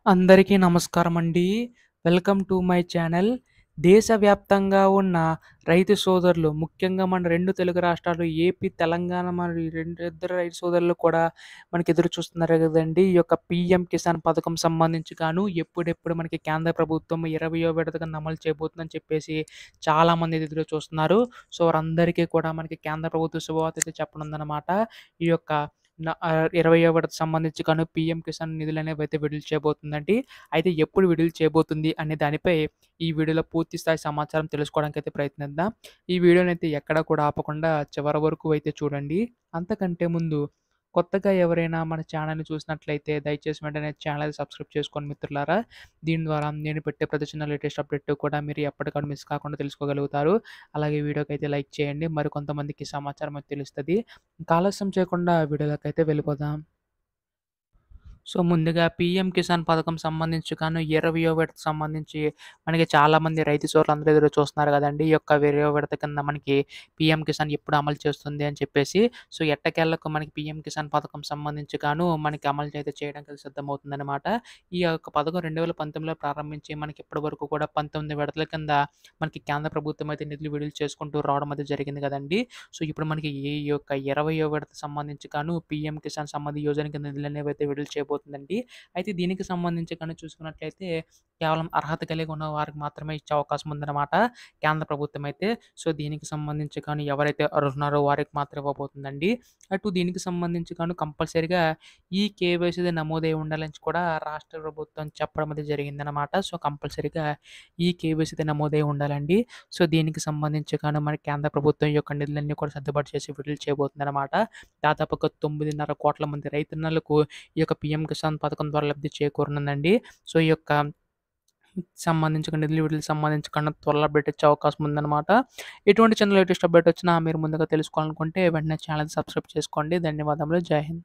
అందరికీ నమస్కారమండి. Welcome to my channel. దేశవ్యాప్తంగా ఉన్న రైతు సోదరులు, ముఖ్యంగా మన 2 తెలుగు రాష్ట్రాలు ఏపీ, తెలంగాణ మరి ఇద్దరు రైతు సోదరులు కూడా మనకి ఎదురు చూస్తున్నారు గదండీ! ఈ యొక్క పీఎం కిసాన్ పథకం సంబంధించి ఎప్పుడెప్పుడు మనకి కేంద్ర ప్రభుత్వం 20వ విడత కింద అమలు చేయబోతుందని చెప్పేసి చాలామంది ఎదురు చూస్తున్నారు. సో, వారందరికీ కూడా మనకి కేంద్ర ప్రభుత్వం శుభవార్త అయితే చెప్పనుందనమాట. ఈ యొక్క 20వ విడతకు సంబంధించి పీఎం కిసాన్ నిధులనేవైతే విడుదల చేయబోతుందండి. అయితే ఎప్పుడు విడుదల చేయబోతుంది అనే దానిపై ఈ వీడియోలో పూర్తి స్థాయి సమాచారం తెలుసుకోవడానికైతే ప్రయత్నిద్దాం. ఈ వీడియోనైతే ఎక్కడా కూడా ఆపకుండా చివరి వరకు అయితే చూడండి. అంతకంటే ముందు కొత్తగా ఎవరైనా మన ఛానల్‌ని చూసినట్లయితే దయచేసి వెంటనే ఛానల్ సబ్స్క్రైబ్ చేసుకోండి మిత్రులారా. దీని ద్వారా నేను పెట్టే ప్రతి చిన్న లేటెస్ట్ అప్డేట్ కూడా మీరు ఎప్పటికప్పుడు మిస్ కాకుండా తెలుసుకోగలుగుతారు. అలాగే వీడియోకైతే లైక్ చేయండి. మరికొంతమందికి సమాచారం అయితే తెలుస్తది. ఇంకా ఆలస్యం చేయకుండా వీడియోలోకైతే వెళ్ళిపోదాం. సో, ముందుగా పీఎం కిసాన్ పథకం సంబంధించి 20వ విడతకు సంబంధించి మనకి చాలామంది రైతు సోదరులందరూ ఎదురు చూస్తున్నారు గదండీ! ఈ యొక్క 20వ విడత కింద మనకి పీఎం కిసాన్ ఎప్పుడు అమలు చేస్తుంది అని చెప్పేసి. సో, ఎట్టకేలకు మనకి పీఎం కిసాన్ పథకం సంబంధించి మనకి అమలు అయితే చేయడానికి సిద్ధమవుతుందనమాట. ఈ యొక్క పథకం 2019లో ప్రారంభించి మనకి ఇప్పటి వరకు కూడా 19 విడతల కింద మనకి కేంద్ర ప్రభుత్వం అయితే నిధులు విడుదల చేసుకుంటూ రావడం అయితే జరిగింది గదండీ! సో, ఇప్పుడు మనకి ఈ యొక్క 20వ విడత సంబంధించి పీఎం కిసాన్ సమ్మాన్ యోజన కింద నిధులనేవైతే విడుదల చేయబోతుందండి. అయితే దీనికి సంబంధించి చూసుకున్నట్లయితే కేవలం అర్హత కలిగి ఉన్న వారికి మాత్రమే ఇచ్చే అవకాశం ఉందన్నమాట కేంద్ర ప్రభుత్వం అయితే. సో, దీనికి సంబంధించి ఎవరైతే అర్హులున్నారో వారికి మాత్రం ఇవ్వబోతుందండి. అటు దీనికి సంబంధించి కంపల్సరీగా ఈ కేవైసీది నమోదై ఉండాలని కూడా రాష్ట్ర ప్రభుత్వం చెప్పడం అయితే జరిగిందనమాట. సో, కంపల్సరీగా ఈ కేవైసీది నమోదై ఉండాలండి. సో, దీనికి సంబంధించి మన కేంద్ర ప్రభుత్వం ఈ యొక్క నిధులన్నీ కూడా సర్దుబాటు చేసి విడుదల చేయబోతుందనమాట. దాదాపుగా 9,500,00,000 మంది రైతన్నలకు ఈ యొక్క పీఎం కిసాన్ పథకం ద్వారా లబ్ధి చేకూరనుందండి. సో, ఈ యొక్క నిధులు విడుదలకు సంబంధించి త్వరలో అప్డేట్ ఇచ్చే అవకాశం ఉందనమాట. ఎటువంటి చిన్న లేటెస్ట్ అప్డేట్ వచ్చినా మీరు ముందుగా తెలుసుకోవాలనుకుంటే వెంటనే ఛానల్ సబ్స్క్రైబ్ చేసుకోండి. ధన్యవాదములు. జై హింద్.